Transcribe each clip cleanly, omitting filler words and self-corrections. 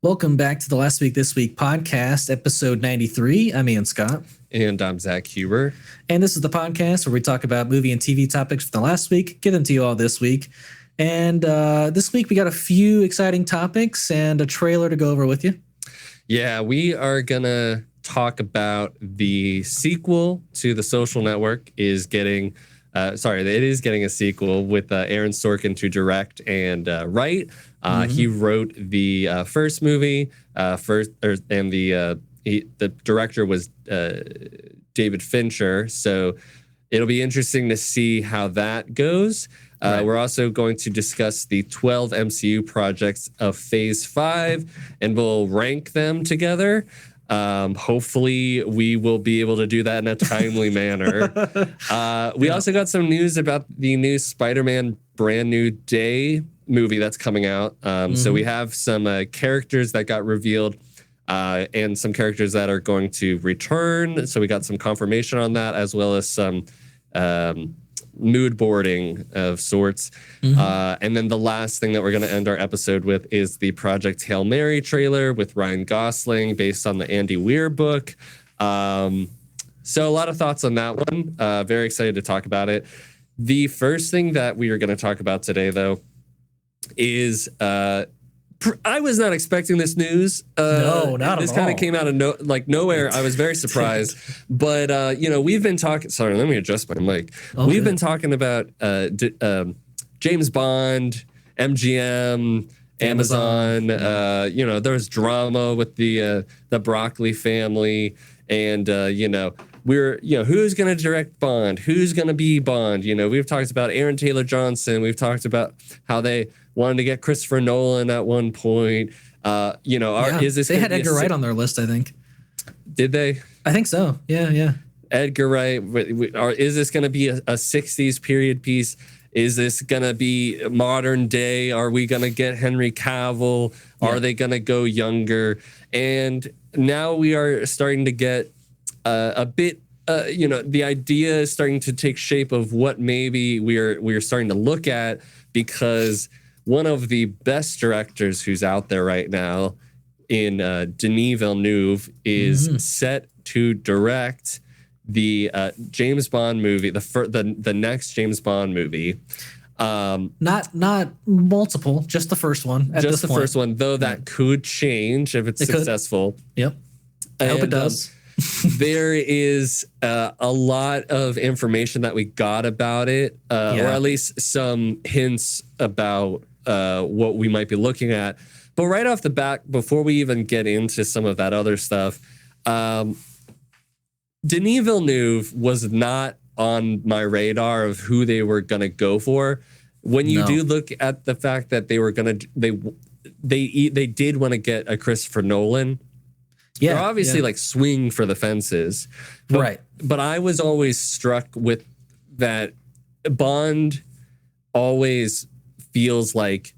Welcome back to the Last Week This Week podcast, episode 93. I'm Ian Scott. And I'm Zach Huber. And this is the podcast where we talk about movie and TV topics from the last week, give them to you all this week. And this week we got a few exciting topics and a trailer to go over with you. Yeah, we are going to talk about the sequel to The Social Network it is getting a sequel with Aaron Sorkin to direct and write. He wrote the first movie, and the director was David Fincher. So it'll be interesting to see how that goes. Right. We're also going to discuss the 12 MCU projects of Phase 5, and we'll rank them together. Hopefully we will be able to do that in a timely manner. We also got some news about the new Spiderman Brand New Day movie that's coming out. So we have some characters that got revealed and some characters that are going to return. So we got some confirmation on that, as well as some mood boarding of sorts. And then the last thing that we're going to end our episode with is the Project Hail Mary trailer with Ryan Gosling based on the Andy Weir book. So a lot of thoughts on that one. Very excited to talk about it. The first thing that we are going to talk about today, though, is I was not expecting this news. No, not at all. This kind of came out of nowhere. I was very surprised. But we've been talking. Sorry, let me adjust my mic. Okay. We've been talking about James Bond, MGM, Amazon. There was drama with the Broccoli family, and who's going to direct Bond? Who's going to be Bond? We've talked about Aaron Taylor Johnson. We've talked about how they wanted to get Christopher Nolan at one point. Is this? They had Edgar Wright on their list, I think. Did they? I think so. Yeah. Edgar Wright. Is this going to be a 60s period piece? Is this going to be modern day? Are we going to get Henry Cavill? Yeah. Are they going to go younger? And now we are starting to get a bit. The idea is starting to take shape of what maybe we're starting to look at, because one of the best directors who's out there right now in Denis Villeneuve is set to direct the James Bond movie, the next James Bond movie. Not multiple, just the first one. Just the first one, though that could change if it's successful. Yep. I hope it does. There is a lot of information that we got about it, or at least some hints about what we might be looking at. But right off the bat, before we even get into some of that other stuff, Denis Villeneuve was not on my radar of who they were going to go for. When you do look at the fact that they were going to, they did want to get a Christopher Nolan. They're obviously swing for the fences. Right. But I was always struck with that Bond always feels like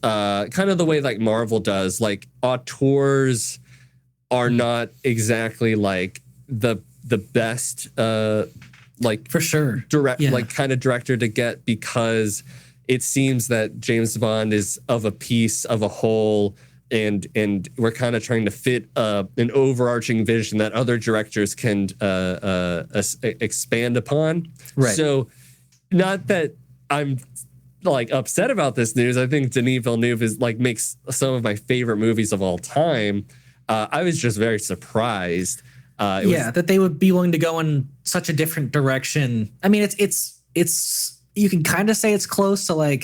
kind of the way like Marvel does. Like auteurs are not exactly like the best for sure kind of director to get, because it seems that James Bond is of a piece of a whole. And we're kind of trying to fit an overarching vision that other directors can expand upon. Right. So, not that I'm upset about this news. I think Denis Villeneuve is makes some of my favorite movies of all time. I was just very surprised. That they would be willing to go in such a different direction. I mean, it's you can kind of say it's close to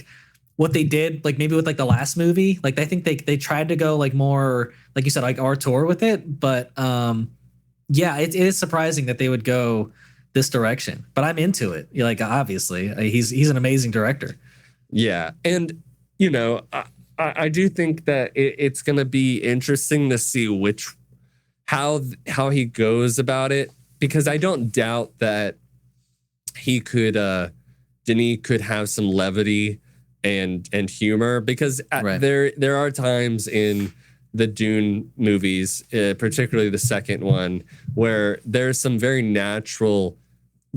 what they did, maybe with the last movie. I think they tried to go more, like you said, auteur with it. But it is surprising that they would go this direction. But I'm into it. Obviously, he's an amazing director. Yeah, and I do think that it's going to be interesting to see how he goes about it, because I don't doubt that he could Denis could have some levity and humor, because there are times in the Dune movies, particularly the second one, where there's some very natural,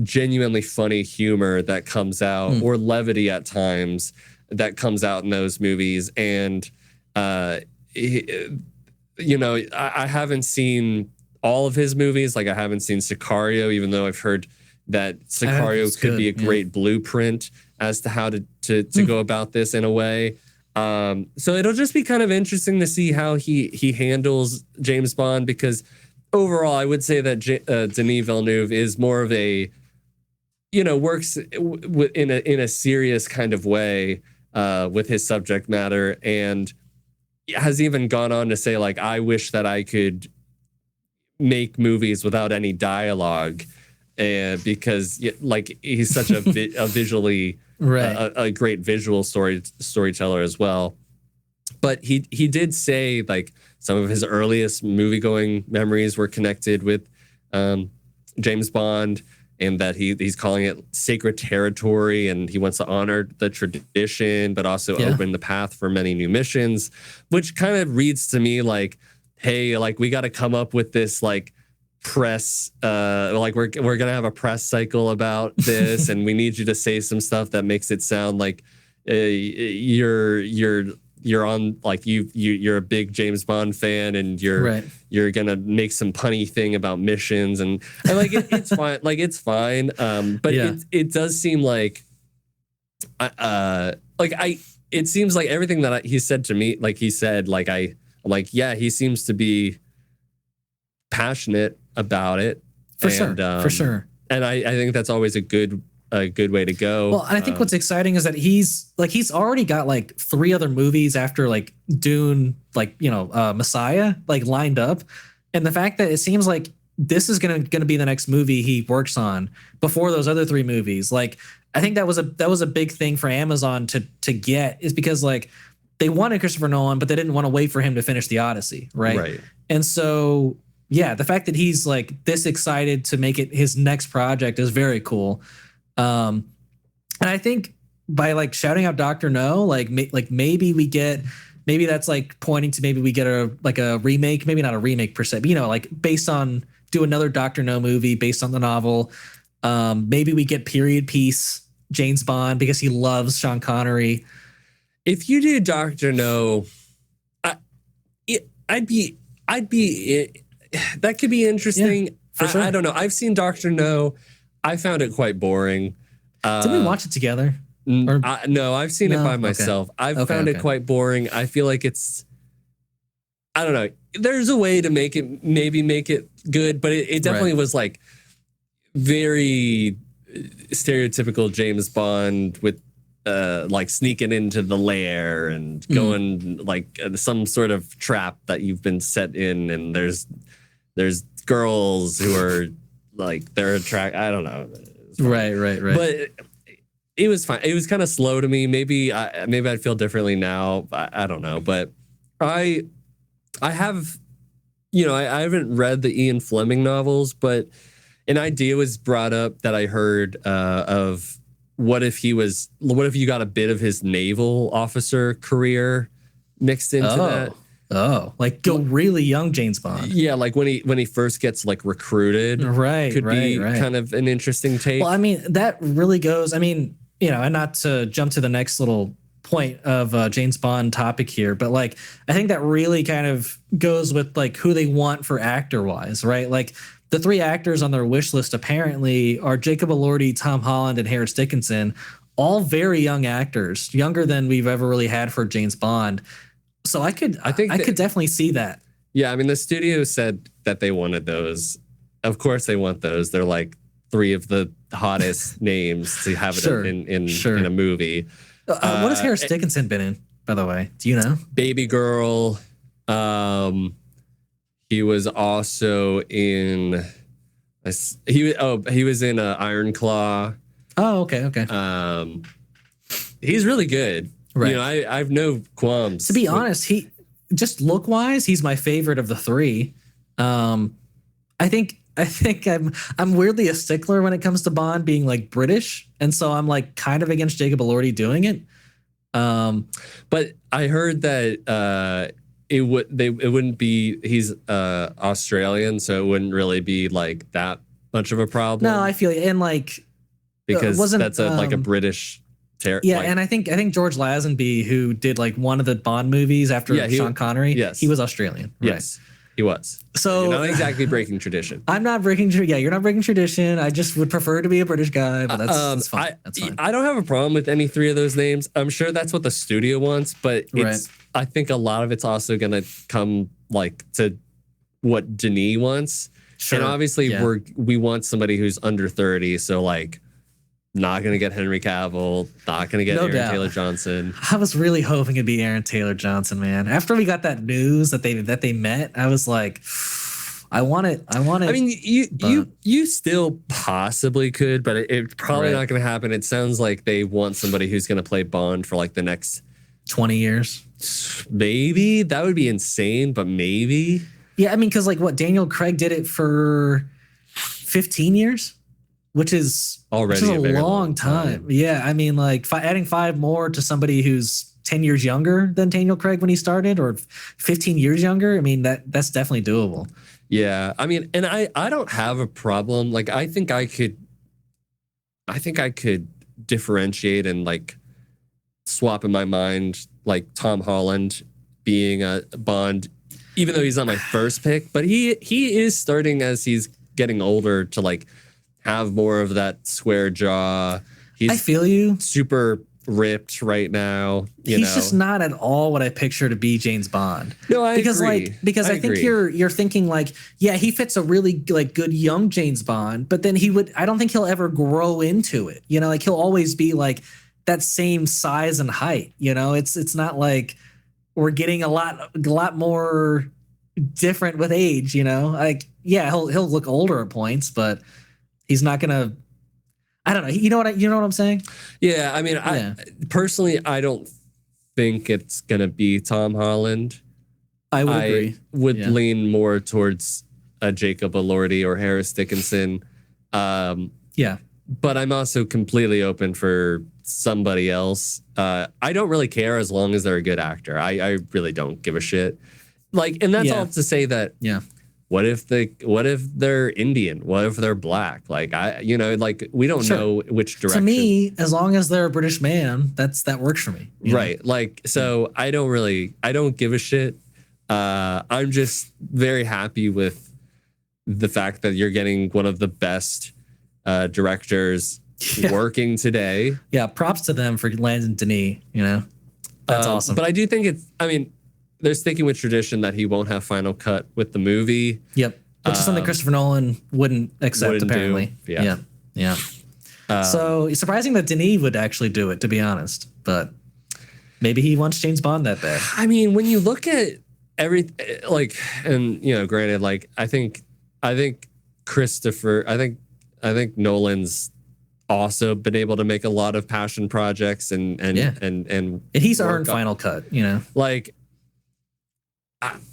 genuinely funny humor that comes out, or levity at times that comes out in those movies. And you know, I haven't seen all of his movies. Like I haven't seen Sicario, even though I've heard that Sicario could be a great blueprint as to how to go about this in a way. So it'll just be kind of interesting to see how he handles James Bond, because overall, I would say that Denis Villeneuve is more of a, you know, works in a serious kind of way with his subject matter, and has even gone on to say, like, I wish that I could make movies without any dialogue, because like he's such a visually a great visual storyteller as well. But he did say, like, some of his earliest movie-going memories were connected with James Bond, and that he's calling it sacred territory, and he wants to honor the tradition, but also open the path for many new missions, which kind of reads to me like, hey, like, we got to come up with this, like, press, like we're gonna have a press cycle about this, and we need you to say some stuff that makes it sound like you're on, like, you're a big James Bond fan, and you're gonna make some punny thing about missions, and like it's fine, like it's fine, but it does seem like it seems like everything that he said to me, like he said, like I'm like, yeah, he seems to be passionate about it, for sure, and I think that's always a good way to go. Well, and I think what's exciting is that he's already got like 3 other movies after like Dune, like, you know, Messiah, like lined up, and the fact that it seems like this is gonna be the next movie he works on before those other 3 movies. Like, I think that was a big thing for Amazon to get, is because, like, they wanted Christopher Nolan, but they didn't want to wait for him to finish the Odyssey, right? And so, yeah, the fact that he's like this excited to make it his next project is very cool. And I think by like shouting out Dr. No, like maybe that's like pointing to, maybe we get a remake, maybe not a remake per se, but, you know, like based on, do another Dr. No movie based on the novel. Maybe we get period piece James Bond because he loves Sean Connery. If you do Dr. No, I'd be that could be interesting. Yeah, for sure. I don't know. I've seen Dr. No. I found it quite boring. Did we watch it together? No, I've seen it by myself. Okay. I've found it quite boring. I feel like it's, I don't know. There's a way to make it good, but it definitely was like very stereotypical James Bond with like sneaking into the lair and going like some sort of trap that you've been set in, and there's girls who are like, they're I don't know. Right. But it was fine. It was kind of slow to me. Maybe I'd feel differently now. I don't know. But I have, you know, I haven't read the Ian Fleming novels, but an idea was brought up that I heard of what if you got a bit of his naval officer career mixed into that. Oh, like go really young James Bond. Yeah, like when he first gets like recruited. Could be kind of an interesting take. Well, I mean, that really goes, I mean, you know, and not to jump to the next little point of James Bond topic here, but like, I think that really kind of goes with like who they want for actor wise, right? Like the 3 actors on their wish list apparently are Jacob Elordi, Tom Holland, and Harris Dickinson, all very young actors, younger than we've ever really had for James Bond. So I could definitely see that. Yeah, I mean, the studio said that they wanted those. Of course they want those. They're like 3 of the hottest names to have it in a movie. What has Harris Dickinson been in, by the way? Do you know? Baby Girl. He was also in. He was in Iron Claw. Oh, okay. He's really good. Right. You know, I have no qualms. To be honest, he just look wise, he's my favorite of the 3. I think I'm weirdly a stickler when it comes to Bond being like British, and so I'm like kind of against Jacob Elordi doing it. But I heard that it wouldn't be, he's Australian, so it wouldn't really be like that much of a problem. No, I feel, and like because that's like a British Yeah, and I think George Lazenby, who did like one of the Bond movies after Sean Connery, he was Australian. Right? Yes, he was. So you're not exactly breaking tradition. I'm not breaking. Yeah, you're not breaking tradition. I just would prefer to be a British guy, but that's fine. That's fine. I don't have a problem with any three of those names. I'm sure that's what the studio wants, but I think a lot of it's also gonna come like to what Denis wants. Sure. And obviously we want somebody who's under 30, so like not gonna get Henry Cavill, not gonna get Aaron Taylor Johnson. I was really hoping it'd be Aaron Taylor Johnson, man. After we got that news that they met, I was like, I want it. I mean, you still possibly could, but it's probably not gonna happen. It sounds like they want somebody who's gonna play Bond for like the next 20 years. Maybe that would be insane, but maybe. Yeah, I mean, because like what Daniel Craig did it for 15 years. Which is already a long time. Yeah, I mean, like adding 5 more to somebody who's 10 years younger than Daniel Craig when he started, or 15 years younger. I mean, that's definitely doable. Yeah, I mean, and I don't have a problem. Like, I think I could differentiate and like swap in my mind, like Tom Holland being a Bond, even though he's not my first pick, but he is starting as he's getting older to like have more of that square jaw. I feel you. Super ripped right now. He's just not at all what I picture to be James Bond. No, I agree. I think you're thinking like, yeah, he fits a really like good young James Bond, but then I don't think he'll ever grow into it. Like he'll always be like that same size and height. It's not like we're getting a lot more different with age. Like yeah, he'll look older at points, but he's not gonna. I don't know. You know what I'm saying? Yeah, I mean, I personally, I don't think it's gonna be Tom Holland. I would agree. Would lean more towards a Jacob Elordi or Harris Dickinson. But I'm also completely open for somebody else. I don't really care as long as they're a good actor. I really don't give a shit. Like, and that's all to say that. Yeah. What if they're Indian? What if they're black? Like we don't know which direction. To me, as long as they're a British man, that works for me. Right. Like, so I don't give a shit. I'm just very happy with the fact that you're getting one of the best directors working today. Yeah. Props to them for landing Denis, that's awesome. But I do think they're sticking with tradition that he won't have final cut with the movie. Yep. Which is something Christopher Nolan wouldn't accept, apparently. Yeah. So it's surprising that Denis would actually do it, to be honest. But maybe he wants James Bond that bad. I mean, when you look at granted, like I think Christopher, I think Nolan's also been able to make a lot of passion projects and he's earned final cut, like.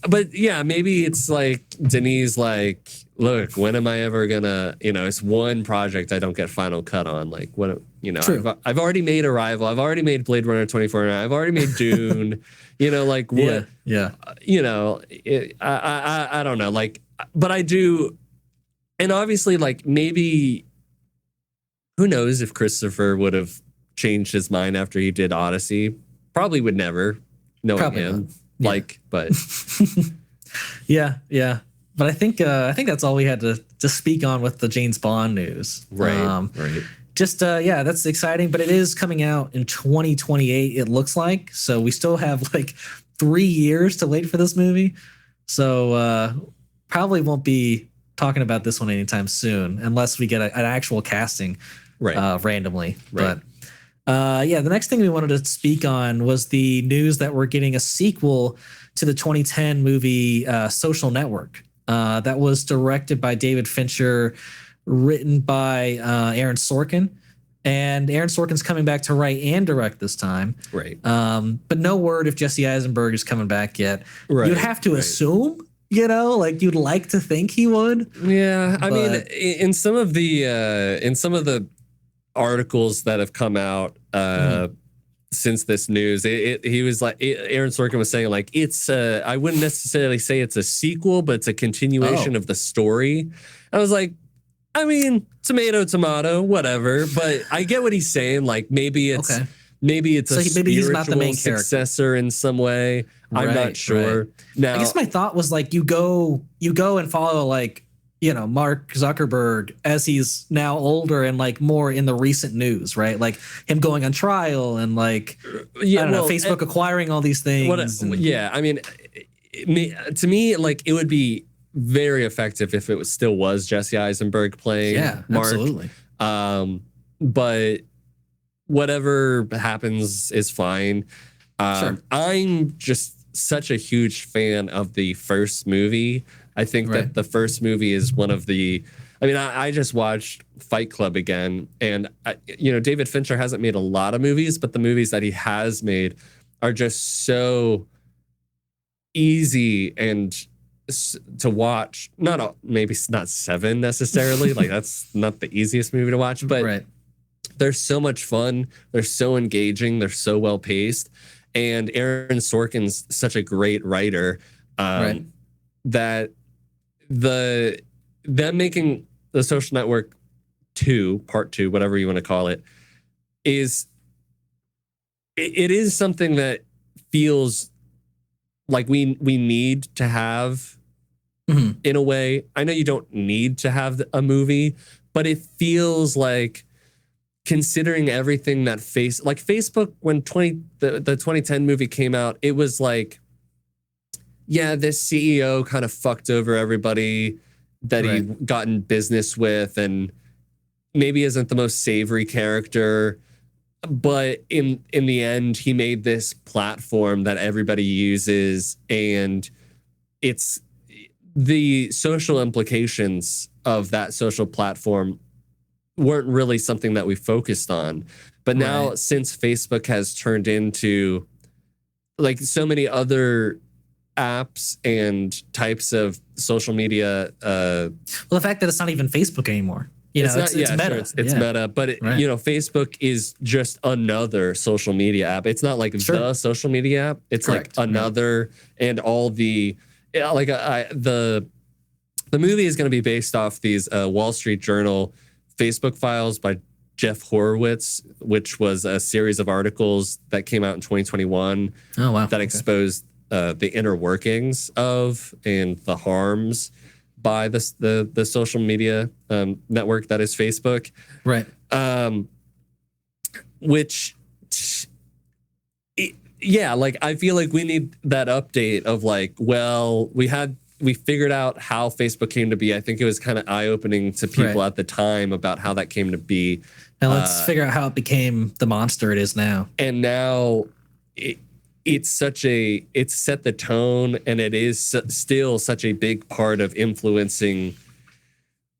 But yeah, maybe it's like Denis, like, look, when am I ever gonna, it's one project I don't get final cut on. Like, what, I've already made Arrival, I've already made Blade Runner 2049, I've already made Dune, like what? Yeah. I don't know, like, but I do, and obviously, like, maybe, who knows if Christopher would have changed his mind after he did Odyssey? Probably would never, knowing him. Not. But yeah. But I think that's all we had to speak on with the James Bond news. Right. Just that's exciting. But it is coming out in 2028. It looks like, so we still have like 3 years to wait for this movie. So probably won't be talking about this one anytime soon, unless we get an actual casting randomly. Right. But. The next thing we wanted to speak on was the news that we're getting a sequel to the 2010 movie Social Network. That was directed by David Fincher, written by Aaron Sorkin. And Aaron Sorkin's coming back to write and direct this time. Right. But no word if Jesse Eisenberg is coming back yet. Right. You'd have to assume, like you'd like to think he would. Yeah. I mean, in some of the articles that have come out since this news, he was like, Aaron Sorkin was saying like, it's I wouldn't necessarily say it's a sequel, but it's a continuation of the story. I was like, I mean, tomato, whatever. But I get what he's saying. Like maybe it's maybe it's a maybe he's not the spiritual main character. successor in some way. I'm not sure. Right. Now, I guess my thought was like you go and follow like, you know, Mark Zuckerberg as he's now older and like more in the recent news, right? Like him going on trial and like, yeah, I don't know, Facebook acquiring all these things. Yeah, I mean, to me, like it would be very effective if it still was Jesse Eisenberg playing Mark. Absolutely. But whatever happens is fine. Sure. I'm just such a huge fan of the first movie. I think that the first movie is one of the. I mean, I just watched Fight Club again, and you know, David Fincher hasn't made a lot of movies, but the movies that he has made are just so easy and to watch. Maybe not Seven necessarily. Like that's not the easiest movie to watch, but they're so much fun. They're so engaging. They're so well paced, and Aaron Sorkin's such a great writer that them making The Social Network 2, part 2, whatever you want to call it, it is something that feels like we need to have in a way. I know you don't need to have a movie, but it feels like, considering everything that Facebook, when the 2010 movie came out, it was like, yeah, this CEO kind of fucked over everybody that he got in business with, and maybe isn't the most savory character, but in the end, he made this platform that everybody uses, and it's the social implications of that social platform weren't really something that we focused on. But now, since Facebook has turned into like so many other apps and types of social media. Well, the fact that it's not even Facebook anymore. You know, it's Meta. Sure, it's Meta, but you know, Facebook is just another social media app. It's not like the social media app. It's like another, and all the the movie is going to be based off these Wall Street Journal Facebook files by Jeff Horowitz, which was a series of articles that came out in 2021. Oh wow! That exposed the inner workings of and the harms by the social media network that is Facebook. Right. Like I feel like we need that update of like, well, we figured out how Facebook came to be. I think it was kind of eye-opening to people at the time about how that came to be. Now let's figure out how it became the monster it is now. And now it's set the tone, and it is still such a big part of influencing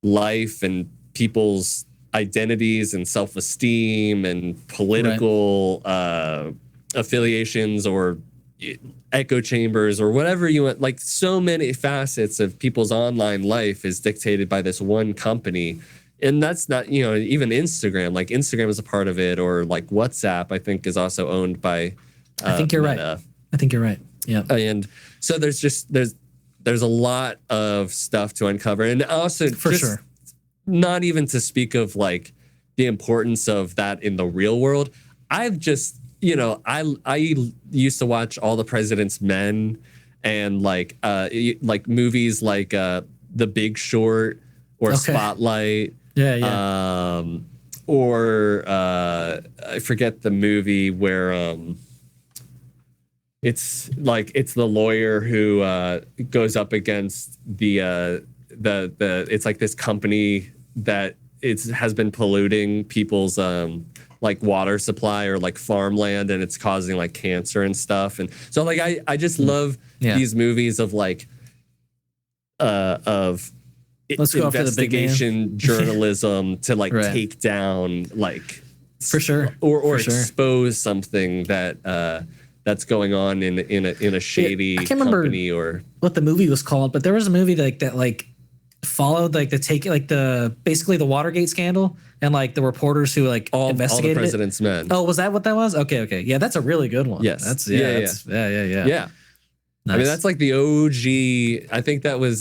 life and people's identities and self-esteem and political affiliations or echo chambers or whatever you want. Like, so many facets of people's online life is dictated by this one company. And that's not, you know, even Instagram. Like, Instagram is a part of it, or like WhatsApp, I think, is also owned by I think you're Meta. right. I think you're right. Yeah. And so there's a lot of stuff to uncover. And also, for sure, not even to speak of like the importance of that in the real world. I've just, you know, I used to watch All the President's Men and like movies like The Big Short or Spotlight. Yeah. Or I forget the movie where it's the lawyer who goes up against the it's like this company that has been polluting people's like water supply or like farmland, and it's causing like cancer and stuff. And so like I just love these movies of like of Let's go after the big investigation journalism to like take down like for sure or expose something that that's going on in a shady I can't company. remember Or what the movie was called, but there was a movie that followed basically the Watergate scandal and like the reporters who like investigated All the President's Men. Oh, was that what that was? Okay. Yeah, that's a really good one. Yes. That's yeah. Nice. I mean, that's like the OG. I think that was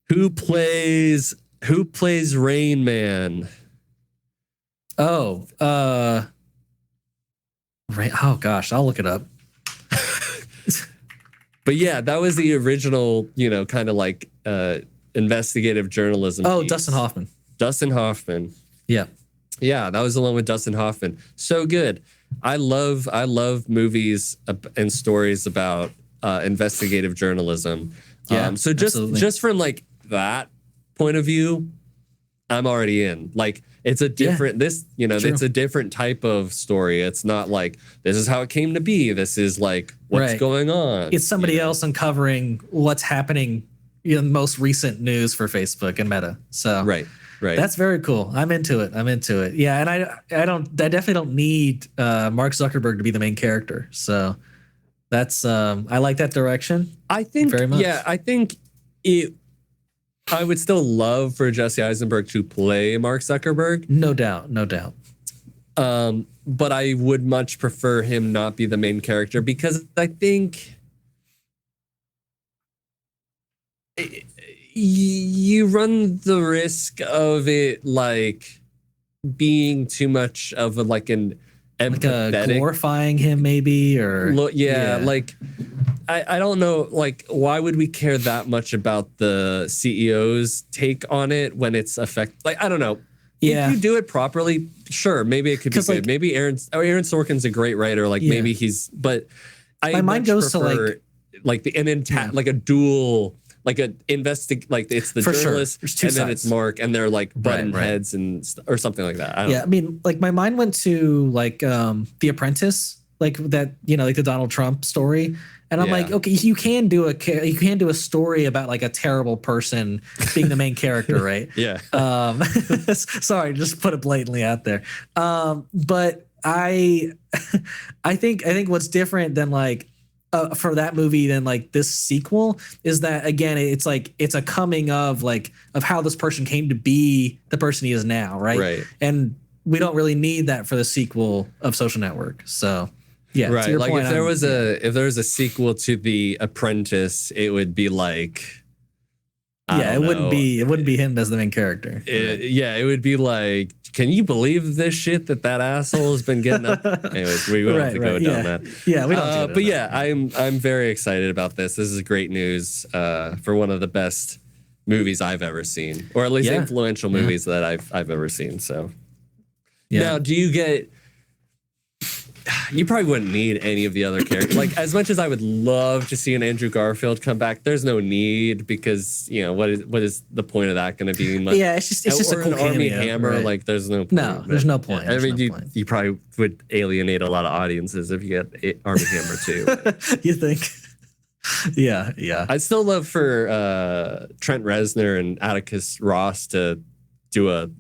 who plays Rain Man? Oh, Right. Oh gosh, I'll look it up. But yeah, that was the original, kind of like investigative journalism Oh, piece. Dustin Hoffman. Dustin Hoffman. Yeah. Yeah, that was the one with Dustin Hoffman. So good. I love movies and stories about investigative journalism. Yeah. So absolutely. just from like that point of view, I'm already in. Like it's a different True. it's a different type of story. It's not like this is how it came to be. This is like what's Right. going on. It's somebody else uncovering what's happening in most recent news for Facebook and Meta. So Right. that's very cool. I'm into it. Yeah, and I definitely don't need Mark Zuckerberg to be the main character. So that's I like that direction. I think very much. I think it I would still love for Jesse Eisenberg to play Mark Zuckerberg. No doubt, no doubt. But I would much prefer him not be the main character because I think you run the risk of it like being too much of an empathetic, glorifying him maybe, or like I don't know, like why would we care that much about the CEO's take on it when it's like I don't know. Yeah. If you do it properly, sure, maybe it could be good. Like, maybe Aaron Sorkin's a great writer. Like maybe but my mind goes to like like a dual, like a like it's the journalist and sides. then it's Mark and they're like button heads or something like that. I mean, like my mind went to like The Apprentice, like that, like the Donald Trump story. And I'm like, okay, you can do a story about like a terrible person being the main character, right? Yeah. Sorry, just put it blatantly out there. But I think what's different than like for that movie than like this sequel is that again it's a coming of how this person came to be the person he is now, right? And we don't really need that for the sequel of Social Network. So. Yeah, right. Like if there was a sequel to The Apprentice, it would be like it wouldn't be him as the main character. It would be like, can you believe this shit that asshole has been getting up? Anyways, we don't have to go down that. Yeah, we don't. But yeah, I'm very excited about this. This is great news for one of the best movies I've ever seen, or at least influential movies that I've ever seen. So now, do you get? You probably wouldn't need any of the other characters. Like as much as I would love to see an Andrew Garfield come back, there's no need because what is the point of that going to be? Like, it's just a cool Army cameo, Hammer. Right. Like there's no point. No, there's no point. Yeah, I mean, you probably would alienate a lot of audiences if you get Army Hammer too. You think? Yeah. I'd still love for Trent Reznor and Atticus Ross to do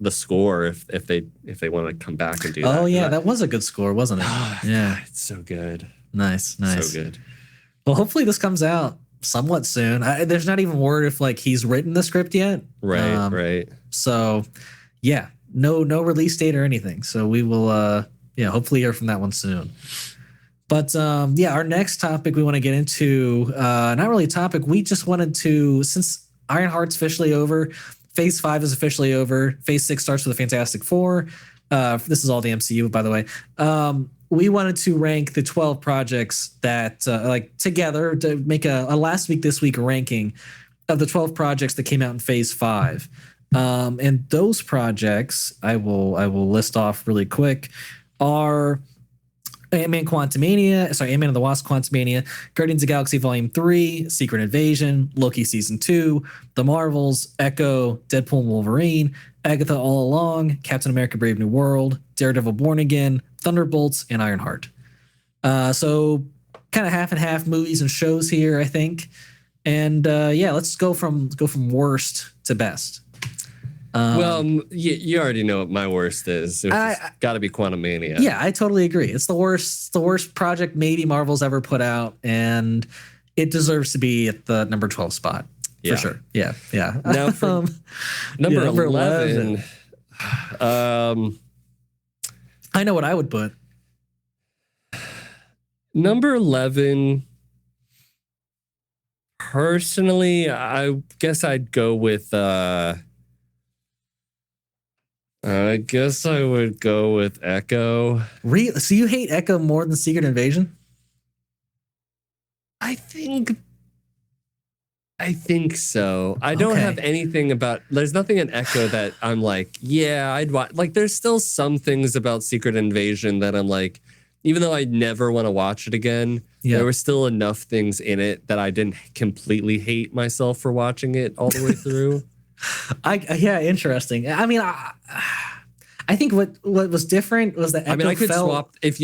the score if they want to come back and do that. Oh yeah, that was a good score, wasn't it? Yeah, it's so good. Nice. So good. Well, hopefully this comes out somewhat soon. There's not even word if like he's written the script yet. Right. So yeah, no release date or anything. So we will hopefully hear from that one soon. But our next topic we want to get into, not really a topic. We just wanted to, since Ironheart's officially over, Phase 5 is officially over. Phase 6 starts with the Fantastic Four. This is all the MCU, by the way. We wanted to rank the 12 projects that, together to make a last week, this week ranking of the 12 projects that came out in Phase 5. And those projects, I will list off really quick, are Ant-Man and the Wasp Quantumania, Guardians of the Galaxy Volume 3, Secret Invasion, Loki Season 2, The Marvels, Echo, Deadpool and Wolverine, Agatha All Along, Captain America Brave New World, Daredevil Born Again, Thunderbolts, and Ironheart. So kind of half and half movies and shows here, I think. And let's go from worst to best. You already know what my worst is. It's got to be Quantumania. Yeah, I totally agree. It's the worst project maybe Marvel's ever put out, and it deserves to be at the number 12 spot for sure. Yeah. Now for number 11, I know what I would put. Number 11. Personally, I guess I'd go with. I guess I would go with Echo. So you hate Echo more than Secret Invasion? I think so. I don't have anything about. There's nothing in Echo that I'm like, yeah, I'd watch. Like, there's still some things about Secret Invasion that I'm like, even though I never want to watch it again, there were still enough things in it that I didn't completely hate myself for watching it all the way through. Yeah, interesting. I mean, I think what was different was that Echo, I mean, I could swap if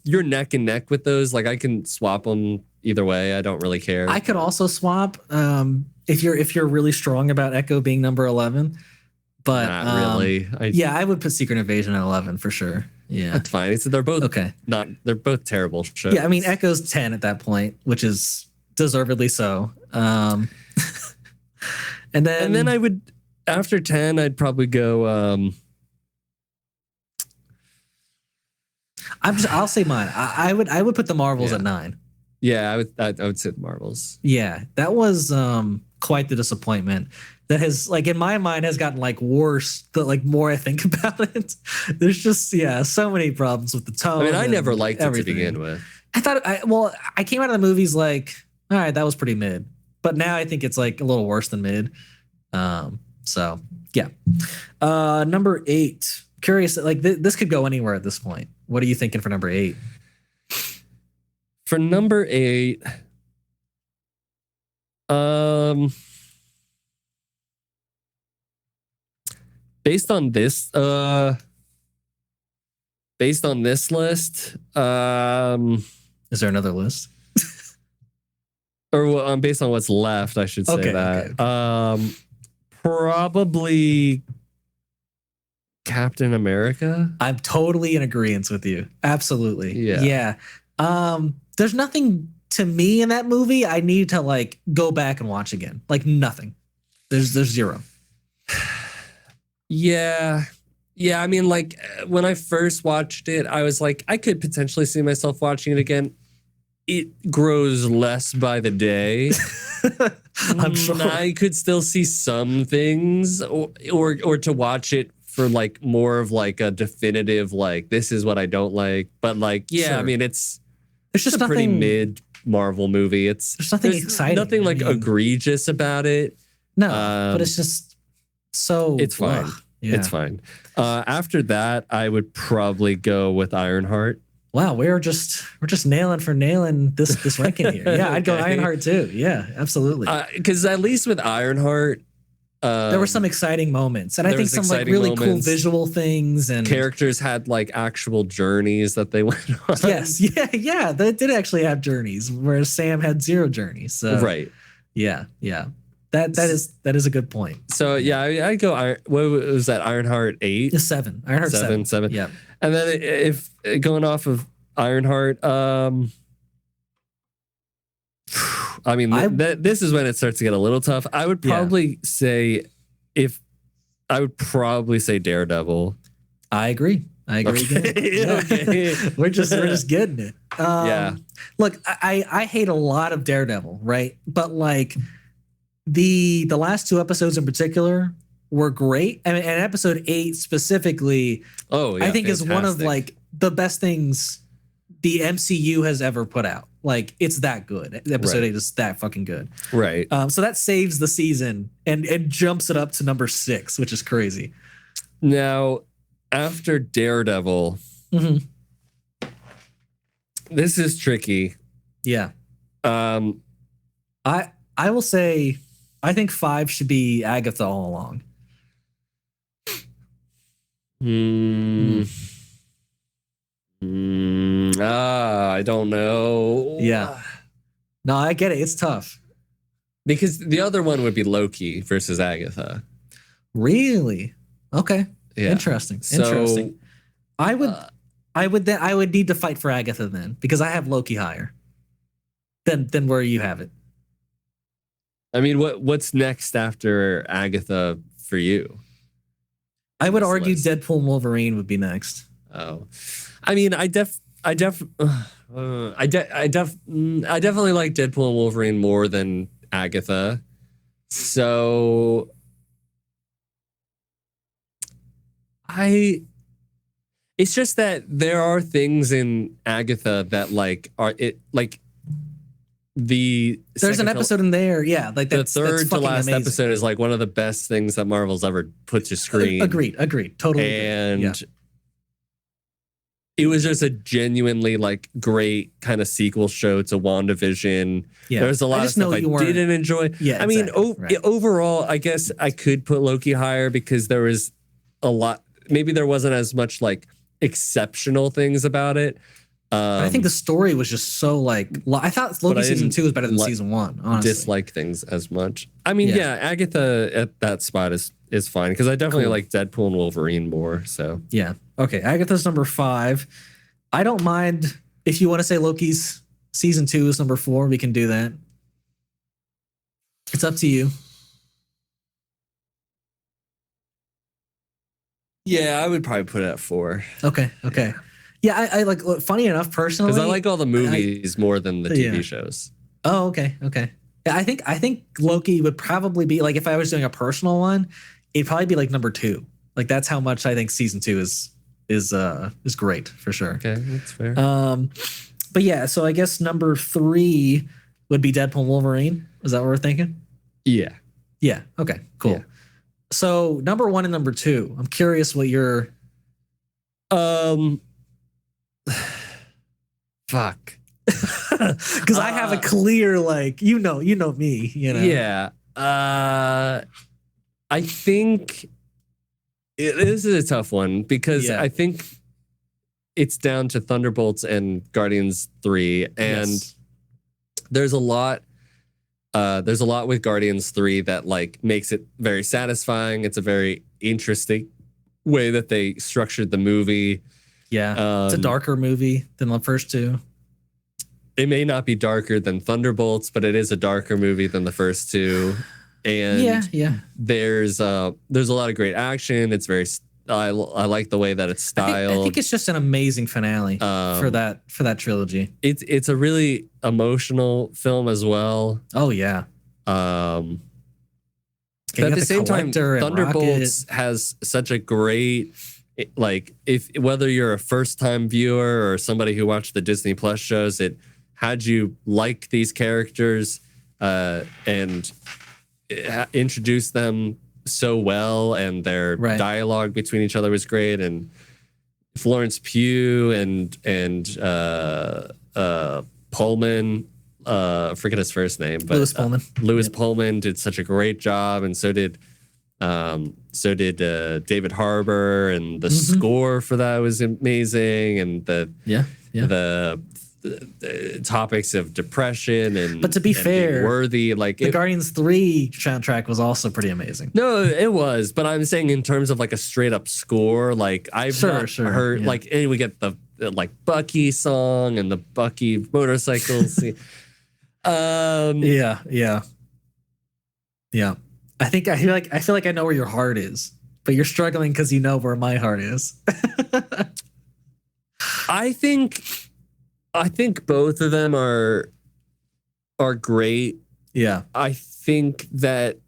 you're neck and neck with those. Like, I can swap them either way. I don't really care. I could also swap if you're really strong about Echo being number 11. But not really. I would put Secret Invasion at 11 for sure. Yeah, that's fine. They're both okay. They're both terrible shows. Yeah, I mean, Echo's 10 at that point, which is deservedly so. And then I would, after 10, I'd probably go. I'll say mine. I would put the Marvels at 9. Yeah, I would say the Marvels. Yeah, that was quite the disappointment. That has, like, in my mind, has gotten like worse the like more I think about it. There's just so many problems with the tone. I mean, I never liked it to begin with. I thought I came out of the movies like, all right, that was pretty mid. But now I think it's like a little worse than mid. So yeah. Number 8. Curious, like this could go anywhere at this point. What are you thinking for number 8? For number 8, based on this list, is there another list? Or based on what's left, I should say that. Okay. Probably Captain America. I'm totally in agreement with you. Absolutely. Yeah. There's nothing to me in that movie I need to like go back and watch again. Like nothing. There's zero. Yeah. I mean, like when I first watched it, I was like, I could potentially see myself watching it again. It grows less by the day. I'm sure. I could still see some things, or to watch it for like more of like a definitive, like this is what I don't like. But like, sure. I mean, it's just a pretty mid Marvel movie. There's nothing exciting. Nothing like egregious about it. No, but it's just so. It's fine. It's fine. After that, I would probably go with Ironheart. Wow, we're just nailing this ranking here. Yeah, I'd go Ironheart too. Yeah, absolutely. Because at least with Ironheart, there were some exciting moments, and I think some like really cool visual things, and characters had like actual journeys that they went on. Yes, yeah, they did actually have journeys, whereas Sam had 0 journeys. So right, yeah. That is a good point. So yeah, I go. What was that? Ironheart 8, 7. Ironheart 7. Yeah. And then if going off of Ironheart, I mean, this is when it starts to get a little tough. I would probably say Daredevil. I agree. Okay. We're just getting it. Look, I hate a lot of Daredevil, right? But like the last 2 episodes in particular were great. I mean, and episode 8 specifically, I think is one of like the best things the MCU has ever put out. Like it's that good. Episode 8 is that fucking good. Right. So that saves the season and jumps it up to number 6, which is crazy. Now, after Daredevil, this is tricky. Yeah. I will say I think 5 should be Agatha all along. I don't know. Yeah. No, I get it. It's tough. Because the other one would be Loki versus Agatha. Really? Okay. Yeah. Interesting. I would need to fight for Agatha then, because I have Loki higher than where you have it. I mean, what's next after Agatha for you? I would argue Deadpool and Wolverine would be next. Oh, I mean, I definitely like Deadpool and Wolverine more than Agatha. So It's just that there are things in Agatha that like are it like there's an episode in there, yeah, like the that's third to last amazing. episode is like one of the best things that Marvel's ever put to screen. Agreed, totally. And yeah. It was just a genuinely like great kind of sequel show to WandaVision. Yeah. There's a lot of stuff I didn't enjoy. Yeah, I mean, right. overall, I guess I could put Loki higher because there was a lot. Maybe there wasn't as much like exceptional things about it. I think the story was just so like I thought Loki season 2 was better than season 1. Honestly, dislike things as much. I mean, yeah Agatha at that spot is fine because I definitely like Deadpool and Wolverine more. So yeah, okay. Agatha's number 5. I don't mind if you want to say Loki's season 2 is number 4. We can do that. It's up to you. Yeah, I would probably put it at 4. Okay. Yeah, I like. Funny enough, personally, because I like all the movies more than the TV shows. Oh, okay. Yeah, I think Loki would probably be like, if I was doing a personal one, it'd probably be like number 2. Like that's how much I think season 2 is great for sure. Okay, that's fair. But yeah, so I guess number 3 would be Deadpool and Wolverine. Is that what we're thinking? Yeah. Yeah. Okay. Cool. Yeah. So number 1 and number 2. I'm curious what your fuck. Because I have a clear like you know me, you know. Yeah. I think this is a tough one because I think it's down to Thunderbolts and Guardians 3, and there's a lot with Guardians 3 that like makes it very satisfying. It's a very interesting way that they structured the movie. Yeah, it's a darker movie than the first 2. It may not be darker than Thunderbolts, but it is a darker movie than the first 2. And there's a lot of great action. It's very I like the way that it's styled. I think it's just an amazing finale for that trilogy. It's a really emotional film as well. Oh yeah. But at the same time, Thunderbolts has such a great like if whether you're a first time viewer or somebody who watched the Disney Plus shows, it had you like these characters and introduce them so well, and their dialogue between each other was great, and Florence Pugh and Pullman, forget his first name, but Lewis Pullman did such a great job, and so did David Harbour, and the score for that was amazing, and the topics of depression and but to be fair, worthy like the Guardians 3 soundtrack was also pretty amazing. No, it was, but I'm saying in terms of like a straight up score, like I've heard like we get the like Bucky song and the Bucky motorcycles. Yeah. I feel like I know where your heart is, but you're struggling because you know where my heart is. I think both of them are great. Yeah. I think that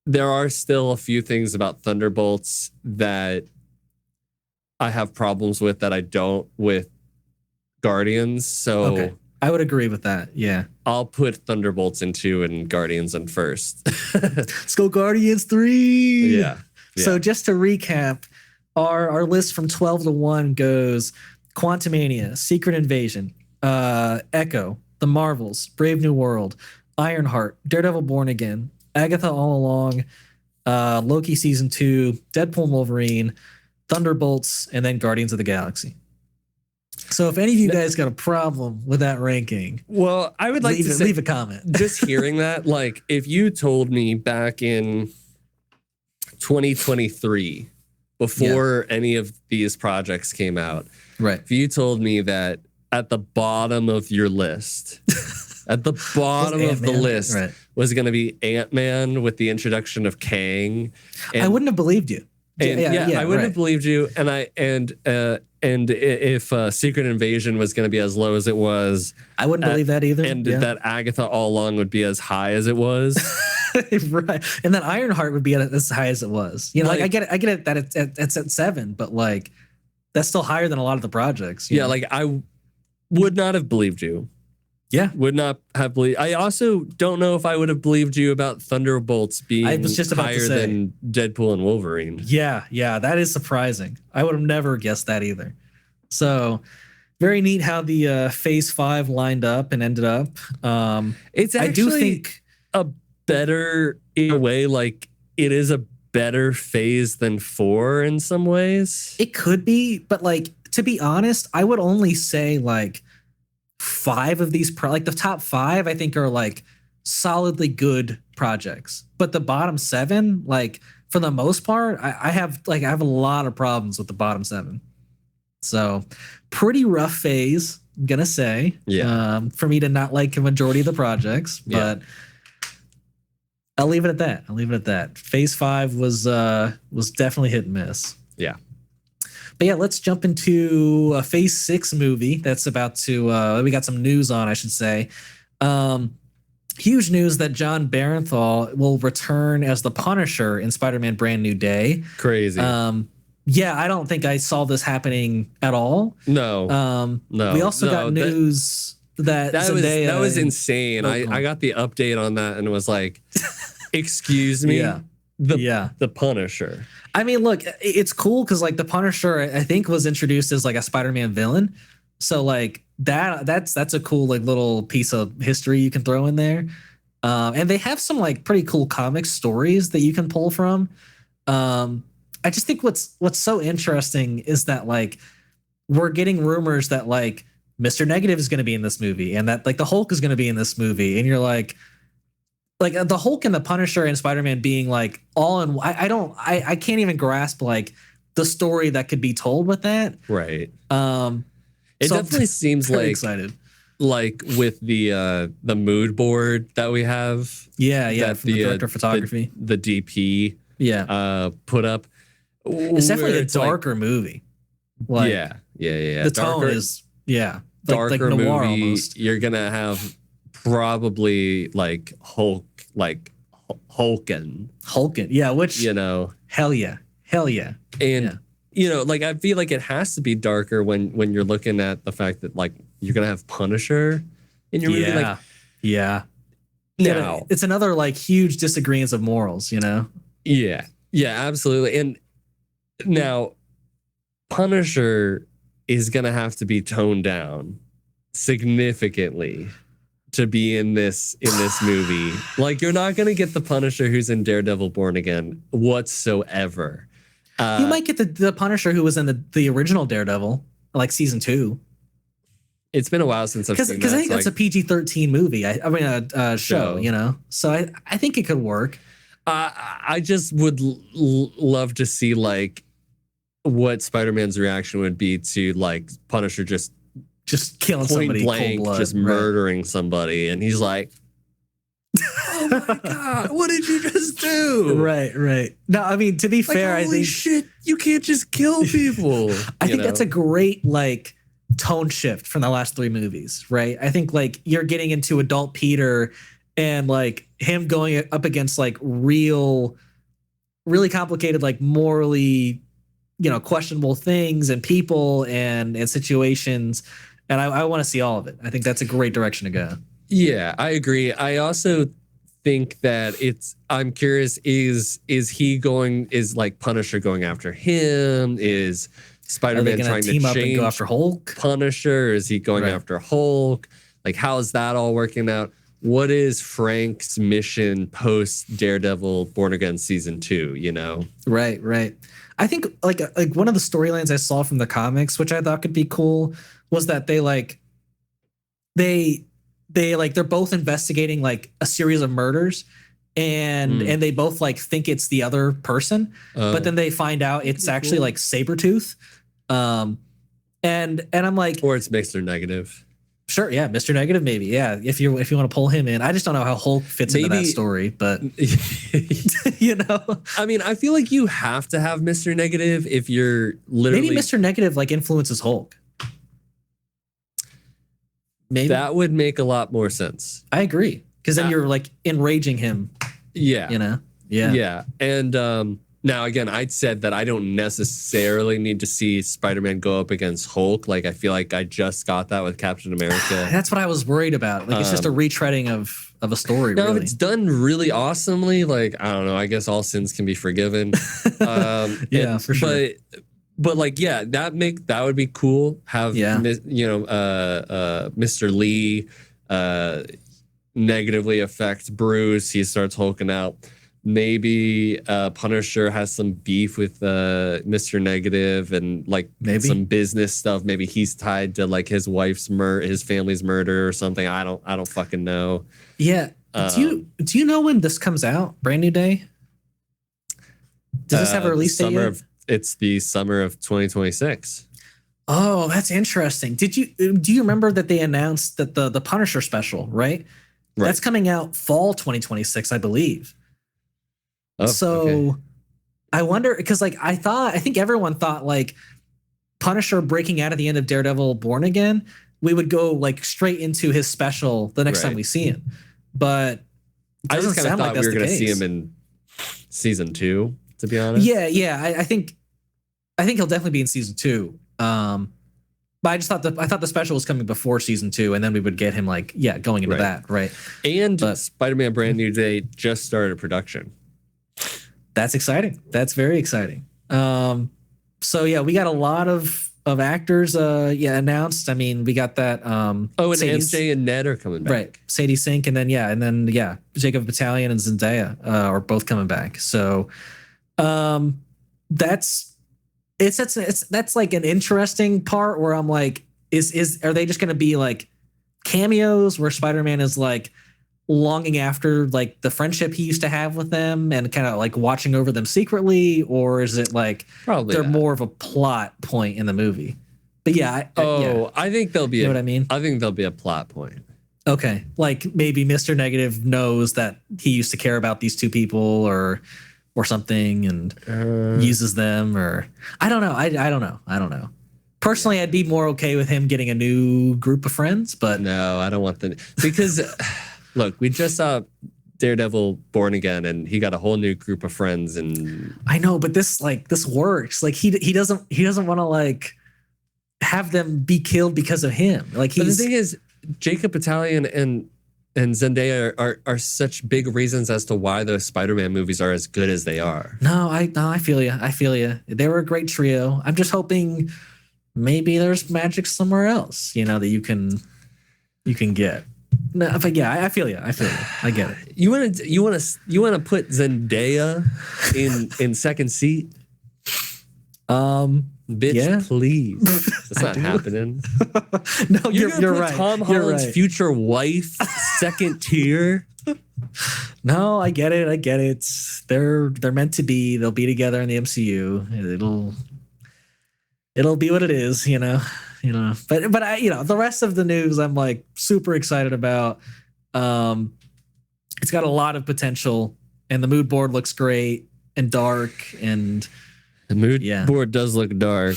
there are still a few things about Thunderbolts that I have problems with that I don't with Guardians. So okay. I would agree with that. Yeah. I'll put Thunderbolts in 2 and Guardians in first. Let's go Guardians 3. Yeah. So just to recap, our list from 12 to 1 goes Quantumania, Secret Invasion, Echo, The Marvels, Brave New World, Ironheart, Daredevil Born Again, Agatha All Along, Loki Season 2, Deadpool and Wolverine, Thunderbolts, and then Guardians of the Galaxy. So if any of you guys got a problem with that ranking, well, I would like to leave a comment. Just hearing that, like if you told me back in 2023, before any of these projects came out, right? If you told me that at the bottom of your list, at the bottom of the list was going to be Ant-Man with the introduction of Kang, I wouldn't have believed you. And I wouldn't have believed you. And if Secret Invasion was going to be as low as it was, I wouldn't believe that either. And that Agatha all along would be as high as it was. Right. And then Ironheart would be as high as it was. You know, like I get it that it's at 7, but like that's still higher than a lot of the projects. Yeah, like I would not have believed you. Yeah. Would not have believed. I also don't know if I would have believed you about Thunderbolts being higher than Deadpool and Wolverine. Yeah, that is surprising. I would have never guessed that either. So very neat how the Phase 5 lined up and ended up. It's actually, I do think, a better, in a way, like it is a better phase than 4 in some ways. It could be, but like, to be honest, I would only say like 5 of these, like the top 5, I think are like solidly good projects. But the bottom 7, like for the most part, I have a lot of problems with the bottom 7. So pretty rough phase, I'm gonna say. Yeah. For me to not like a majority of the projects, but I'll leave it at that. Phase 5 was definitely hit and miss. Yeah. But yeah, let's jump into a Phase 6 movie that's about to, we got some news on, I should say. Huge news that John Barenthal will return as the Punisher in Spider-Man Brand New Day. Crazy. Yeah, I don't think I saw this happening at all. No. No. We also got news that was insane. I got the update on that and was like, excuse me? The Punisher. I mean, look, it's cool because like the Punisher, I think, was introduced as like a Spider-Man villain. So like that's a cool like little piece of history you can throw in there. And they have some like pretty cool comic stories that you can pull from. I just think what's so interesting is that like we're getting rumors that like Mr. Negative is going to be in this movie and that like the Hulk is going to be in this movie, and you're like the Hulk and the Punisher and Spider-Man being like all in. I can't even grasp like the story that could be told with that. Right. It definitely seems like excited. Like with the mood board that we have. Yeah. From the director of photography, the DP. Yeah. Put up. It's definitely a darker movie. Like, yeah. The tone is darker like noir movie. Almost. You're gonna have probably like Hulk, like Hulkin. Yeah, which hell yeah. And like I feel like it has to be darker when you're looking at the fact that like you're gonna have Punisher in your movie. Like, now it's another like huge disagreements of morals. Yeah, absolutely. And now Punisher is gonna have to be toned down significantly to be in this movie. Like you're not gonna get the Punisher who's in Daredevil Born Again whatsoever. You might get the Punisher who was in the original Daredevil, like season 2. It's been a while since I've seen that. Because I think that's a PG-13 movie. I mean a show, So I think it could work. I just would love to see like what Spider-Man's reaction would be to like Punisher just killing somebody, blank, cold blood, just murdering somebody, and he's like, "Oh my god, what did you just do?" Right. No, I mean to be fair, holy I think shit, you can't just kill people. I think that's a great like tone shift from the last 3 movies, right? I think like you're getting into adult Peter and like him going up against like really complicated, like morally, questionable things and people and situations. And I want to see all of it. I think that's a great direction to go. Yeah, I agree. I also think that I'm curious, is like Punisher going after him? Is Spider-Man trying to team up change and go after Hulk? Punisher? Is he going after Hulk? Like, how is that all working out? What is Frank's mission post Daredevil Born Again season 2? Right. I think like one of the storylines I saw from the comics, which I thought could be cool, was that they're both investigating like a series of murders, and they both like think it's the other person, but then they find out it's actually like Sabretooth. And I'm like, or it's Mr. Negative. Sure, yeah, Mr. Negative, maybe, yeah. If you want to pull him in, I just don't know how Hulk fits into that story, but you know, I mean, I feel like you have to have Mr. Negative if you're literally. Maybe Mr. Negative like influences Hulk. Maybe that would make a lot more sense. I agree, because then you're like enraging him. Yeah, you know, yeah. And now again, I'd said that I don't necessarily need to see Spider-Man go up against Hulk. Like I feel like I just got that with Captain America. That's what I was worried about. Like it's just a retreading of a story. Now, really. if it's done really awesomely, like I don't know, I guess all sins can be forgiven. Yeah, for sure. But like, yeah, that would be cool. Have Mr. Lee negatively affect Bruce. He starts hulking out. Maybe Punisher has some beef with Mr. Negative and like some business stuff. Maybe he's tied to like his wife's his family's murder or something. I don't fucking know. Yeah. Do you know when this comes out? Brand New Day? Does this have a release date yet? It's the summer of 2026. Oh, that's interesting. Do you remember that they announced that the Punisher special, right? That's coming out fall 2026, I believe. Oh, so okay. I wonder, because like I think everyone thought like Punisher breaking out at the end of Daredevil Born Again, we would go like straight into his special the next time we see him. But I just kind of thought we were going to see him in season 2, to be honest. Yeah. I think he'll definitely be in season 2. But I just thought the special was coming before season 2, and then we would get him like going into that, right? And Spider-Man Brand New Day just started production. That's exciting. That's very exciting. So yeah, we got a lot of actors announced. I mean, we got that and MJ and Ned are coming back. Right. Sadie Sink and then Jacob Battalion and Zendaya are both coming back. So that's like an interesting part where I'm like, are they just gonna be like cameos where Spider-Man is like longing after like the friendship he used to have with them and kind of like watching over them secretly, or is it like probably they're more of a plot point in the movie? But I think there'll be you know what I mean? I think there'll be a plot point. Okay, like maybe Mr. Negative knows that he used to care about these two people or something and uses them, or I don't know. I don't know. Personally, I'd be more okay with him getting a new group of friends, but no, I don't want them because look, we just saw Daredevil Born Again, and he got a whole new group of friends. And I know, but this works. Like he doesn't want to like have them be killed because of him. Like but the thing is, Jacob Battalion and Zendaya are such big reasons as to why those Spider-Man movies are as good as they are. No, I feel you. They were a great trio. I'm just hoping maybe there's magic somewhere else, that you can get. No, but yeah, I feel you. I get it. You want to put Zendaya in second seat? Bitch, please. That's not happening. No, you're put right. Tom Holland's future wife second tier. No, I get it. They're meant to be. They'll be together in the MCU. It'll be what it is, But I, the rest of the news I'm like super excited about. It's got a lot of potential, and the mood board looks great and dark, and the mood board does look dark.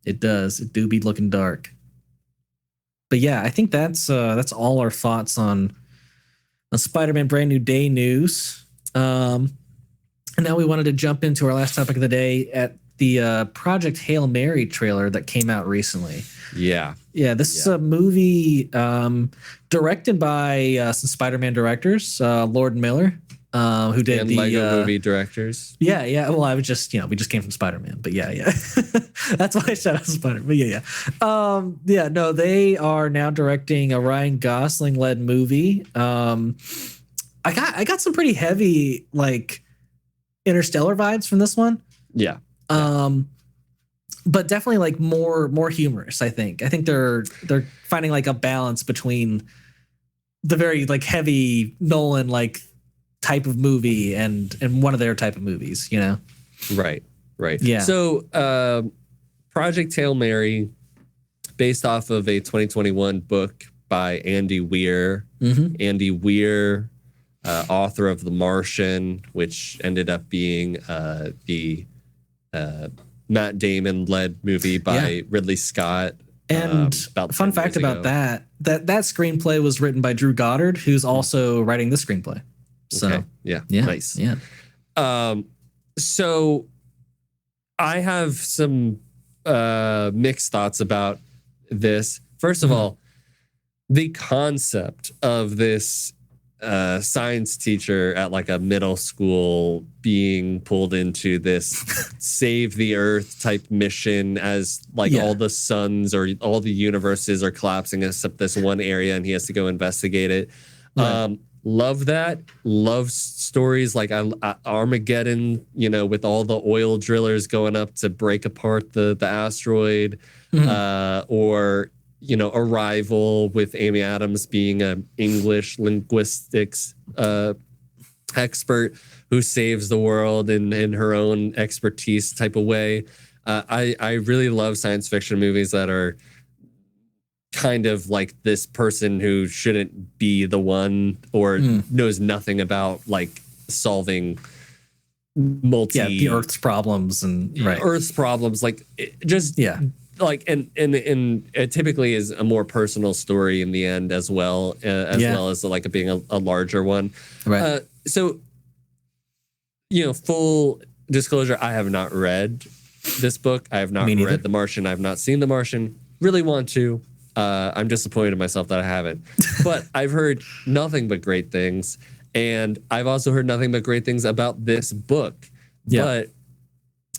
It does. It do be looking dark. But yeah, I think that's all our thoughts on Spider-Man Brand New Day news. And now we wanted to jump into our last topic of the day at the Project Hail Mary trailer that came out recently. Yeah. This is a movie directed by some Spider-Man directors, Lord Miller, who did and the Lego movie directors. Yeah. Well, I was just, we just came from Spider-Man, but yeah. That's why I shout out Spider-Man. But no, they are now directing a Ryan Gosling led movie. I got some pretty heavy like Interstellar vibes from this one. Yeah. But definitely like more humorous, I think. I think they're finding like a balance between the very like heavy Nolan like type of movie and one of their type of movies, Right. Yeah. So Project Hail Mary, based off of a 2021 book by Andy Weir. Andy Weir, author of The Martian, which ended up being the Matt Damon-led movie by Ridley Scott. And about fun 10 fact years about ago. that screenplay was written by Drew Goddard, who's also writing the screenplay. So Okay. Yeah. Nice. Yeah. So I have some mixed thoughts about this. First of all, the concept of this science teacher at like a middle school being pulled into this save the earth type mission as like all the suns or all the universes are collapsing except this one area and he has to go investigate it. Right. Love that. Love stories like Armageddon, you know, with all the oil drillers going up to break apart the asteroid, or you know, Arrival with Amy Adams being an English linguistics expert who saves the world in her own expertise type of way. I really love science fiction movies that are kind of like this person who shouldn't be the one or knows nothing about like solving the Earth's problems and Earth's problems, like like and it typically is a more personal story in the end as well as like it being a larger one. Right. So, you know, full disclosure, I have not read this book. I have not read The Martian. I have not seen The Martian. Really want to. I'm disappointed in myself that I haven't. But I've heard nothing but great things. And I've also heard nothing but great things about this book. Yeah.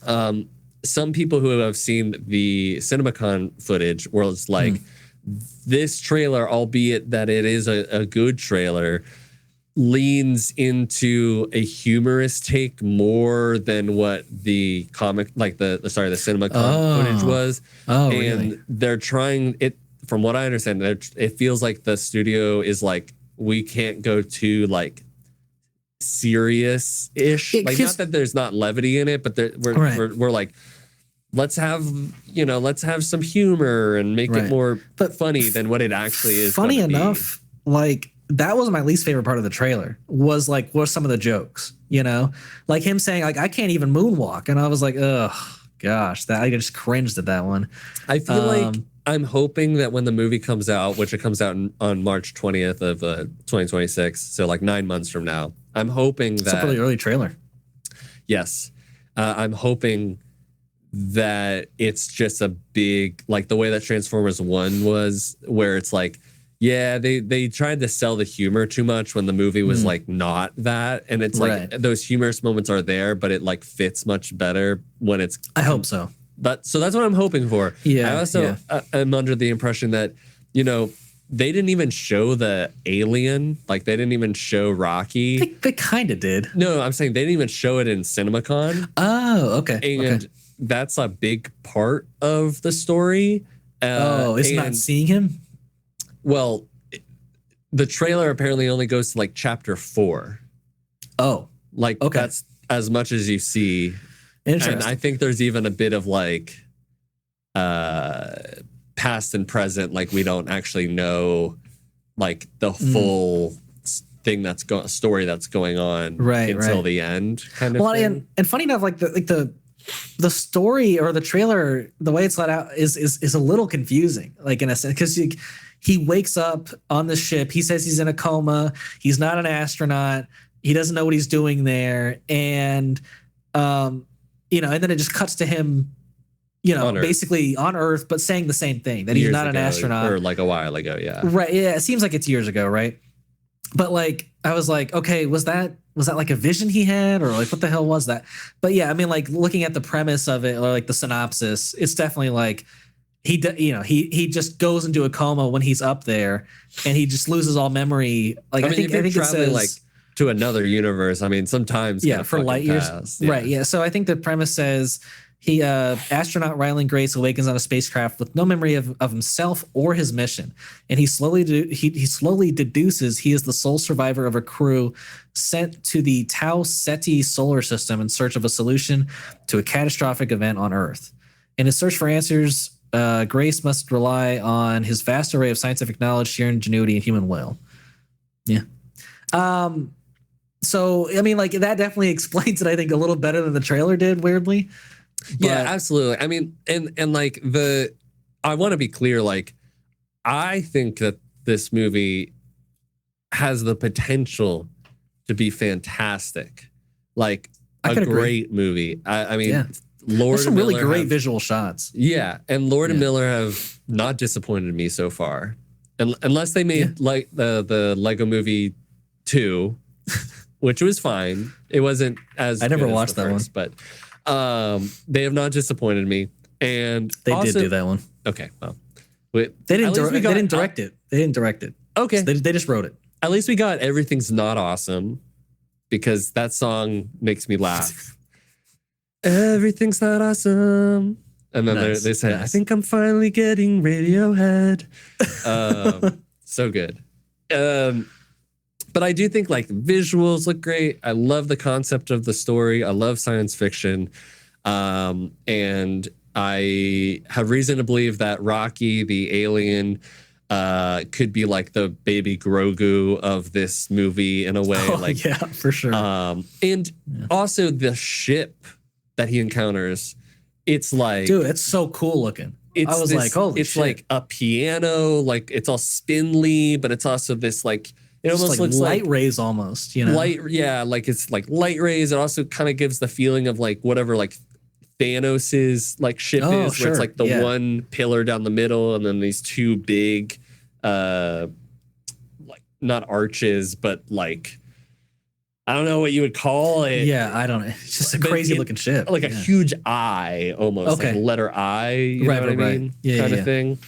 But some people who have seen the CinemaCon footage was like, this trailer, albeit that it is a good trailer, leans into a humorous take more than what the comic, like the CinemaCon footage was. And really? They're trying it, from what I understand, it feels like the studio is like, we can't go too like serious-ish. Like, not that there's not levity in it, but we're like, let's have some humor and make it more funny than what it actually is. Funny enough, like that was my least favorite part of the trailer. Was like, what are some of the jokes? You know, like him saying like, I can't even moonwalk, and I was like, ugh, gosh, that I just cringed at that one. I feel like I'm hoping that when the movie comes out, which it comes out on March 20th of 2026, so like 9 months from now, I'm hoping that... It's a really early trailer. Yes. I'm hoping that it's just a big... Like the way that Transformers 1 was, where it's like, yeah, they tried to sell the humor too much when the movie was like not that. And it's like those humorous moments are there, but it like fits much better when it's... I hope so. So that's what I'm hoping for. Yeah. I also am under the impression that, you know, they didn't even show the alien. Like, they didn't even show Rocky. They kind of did. No, I'm saying they didn't even show it in CinemaCon. Oh, okay. And that's a big part of the story. It's not seeing him? Well, the trailer apparently only goes to, like, chapter 4. Oh. Like, that's as much as you see. And I think there's even a bit of like past and present, like we don't actually know like the full thing story that's going on until the end kind of thing. And funny enough, like the story or the trailer, the way it's let out is a little confusing, like in a sense, because he wakes up on the ship, he says he's in a coma, he's not an astronaut, he doesn't know what he's doing there, and you know, and then it just cuts to him, you know, basically on Earth, but saying the same thing, that he's not an astronaut. Or like a while ago, yeah. Right, yeah, it seems like it's years ago, right? But like, I was like, okay, was that like a vision he had, or like what the hell was that? But yeah, I mean, like looking at the premise of it, or like the synopsis, it's definitely like he just goes into a coma when he's up there, and he just loses all memory. Like I think it says like to another universe. I mean, sometimes for light years, right? Yeah. So I think the premise says astronaut Ryland Grace awakens on a spacecraft with no memory of himself or his mission, and he slowly deduces he is the sole survivor of a crew sent to the Tau Ceti solar system in search of a solution to a catastrophic event on Earth. In his search for answers, Grace must rely on his vast array of scientific knowledge, sheer ingenuity, and human will. Yeah. So I mean, like that definitely explains it, I think, a little better than the trailer did, weirdly. Yeah, absolutely. I mean, and like I want to be clear, like, I think that this movie has the potential to be fantastic. Like a great movie. I mean, yeah. Lord There's some and really Miller great visual shots. Yeah, and Lord and Miller have not disappointed me so far. Unless they made like the Lego Movie 2, which was fine. It wasn't as I never good watched as the that first, but they have not disappointed me. And they also, did do that one. Okay, well, they didn't direct it. They didn't direct it. Okay, so they just wrote it. At least we got Everything's Not Awesome, because that song makes me laugh. Everything's not awesome. And then they say, I think I'm finally getting Radiohead. So good. But I do think like visuals look great. I love the concept of the story. I love science fiction. And I have reason to believe that Rocky, the alien, could be like the baby Grogu of this movie in a way. Yeah, for sure. And also the ship that he encounters, it's like, dude, it's so cool looking. I was like, holy it's shit. like a piano, like it's all spindly, but it's also this like, it almost like looks light like rays almost, you know? Like it's like light rays. It also kind of gives the feeling of like whatever like Thanos's like ship is, where it's like the one pillar down the middle and then these two big like not arches, but like I don't know what you would call it. Yeah, I don't know. It's just a crazy looking ship. Like a huge eye almost, like letter I, you know what I mean? Yeah, kind of thing.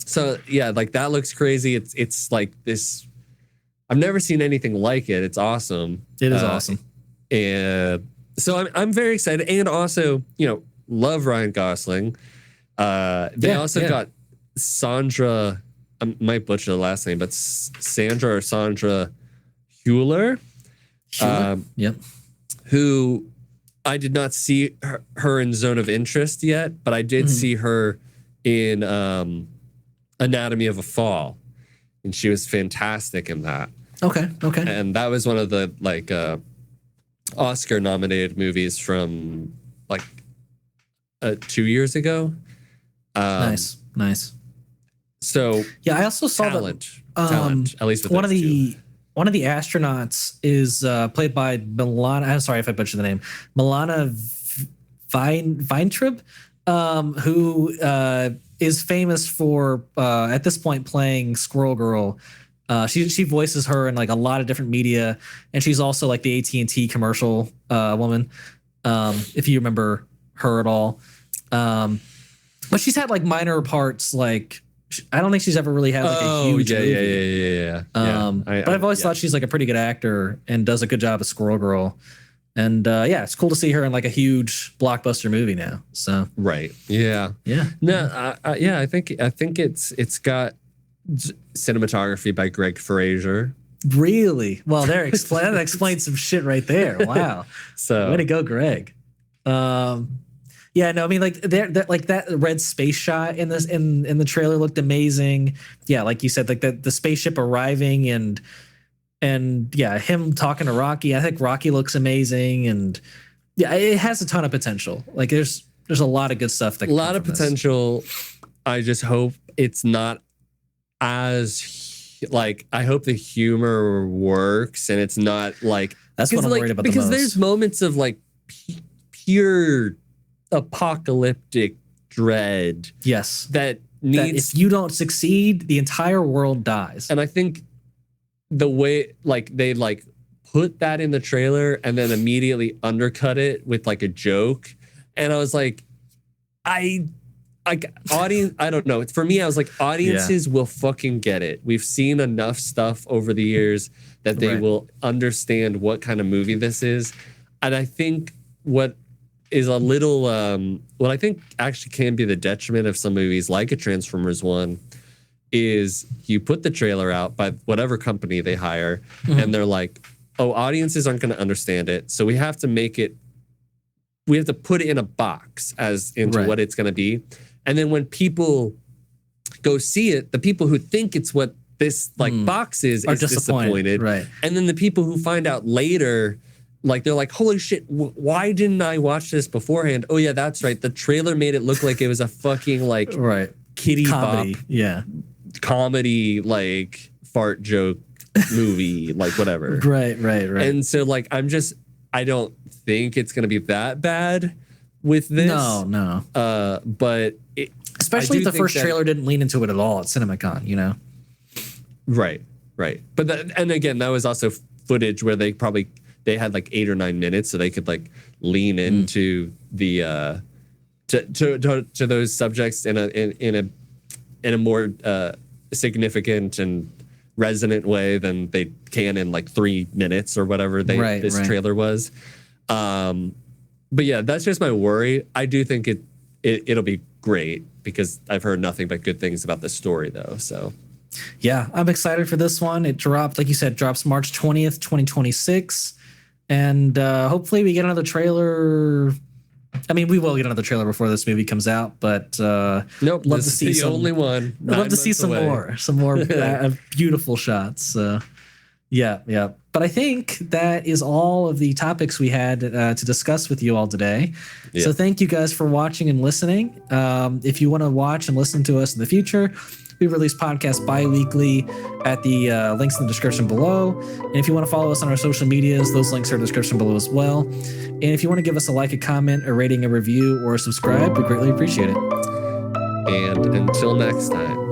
So yeah, like that looks crazy. It's like this, I've never seen anything like it. It's awesome. It is awesome. And so I'm very excited. And also, you know, love Ryan Gosling. They also got Sandra, I might butcher the last name, but Sandra Hüller. Yep. Who I did not see her in Zone of Interest yet, but I did see her in Anatomy of a Fall, and she was fantastic in that. Okay. And that was one of the like Oscar nominated movies from like 2 years ago. Nice. So yeah, I also saw talent, at least with one of the astronauts is played by Milana. I'm sorry if I butchered the name. Milana Weintraub, who is famous for at this point playing Squirrel Girl. She voices her in like a lot of different media, and she's also like the AT&T commercial woman. If you remember her at all, but she's had like minor parts. Like I don't think she's ever really had like a huge movie. Yeah. But I've always thought she's like a pretty good actor and does a good job as Squirrel Girl. And it's cool to see her in like a huge blockbuster movie now. So yeah. No, I think it's got cinematography by Greg Fraser. Really? Well, that explains some shit right there. Wow. So way to go, Greg. Yeah, no, I mean, like like that red space shot in the trailer looked amazing. Yeah, like you said, like the spaceship arriving and yeah, him talking to Rocky. I think Rocky looks amazing, and yeah, it has a ton of potential. Like there's a lot of good stuff. A lot of potential. I just hope it's not as like, I hope the humor works and it's not like, that's what I'm worried about the most. Because there's moments of like pure apocalyptic dread. Yes. That needs, if you don't succeed, the entire world dies. And I think the way like they like put that in the trailer and then immediately undercut it with like a joke. And I was like, audience, I don't know. For me, I was like, audiences will fucking get it. We've seen enough stuff over the years that they will understand what kind of movie this is. And I think what is a little, what I think actually can be the detriment of some movies like a Transformers 1 is you put the trailer out by whatever company they hire and they're like, oh, audiences aren't going to understand it. So we have to put it in a box as into what it's going to be. And then when people go see it, the people who think it's what this like box is disappointed. Right. And then the people who find out later, like they're like, holy shit, why didn't I watch this beforehand? Oh yeah, that's right. The trailer made it look like it was a fucking like kitty comedy. bop comedy, like fart joke movie, like whatever. Right. And so like I don't think it's gonna be that bad with this. No. But especially if the first trailer didn't lean into it at all at CinemaCon, you know? Right. But and again, that was also footage where they had like 8 or 9 minutes, so they could like lean into the to those subjects in a more significant and resonant way than they can in like 3 minutes or whatever this trailer was. But yeah, that's just my worry. I do think it'll be great because I've heard nothing but good things about the story though. So yeah, I'm excited for this one. It dropped, like you said, drops March 20th, 2026. And hopefully we get another trailer. I mean, we will get another trailer before this movie comes out, but nope, love to see the only one. I'd love to see some more beautiful shots. Yeah. But I think that is all of the topics we had to discuss with you all today. Yeah. So thank you guys for watching and listening. If you want to watch and listen to us in the future, we release podcasts bi-weekly at the links in the description below. And if you want to follow us on our social medias, those links are in the description below as well. And if you want to give us a like, a comment, a rating, a review, or a subscribe, we greatly appreciate it. And until next time.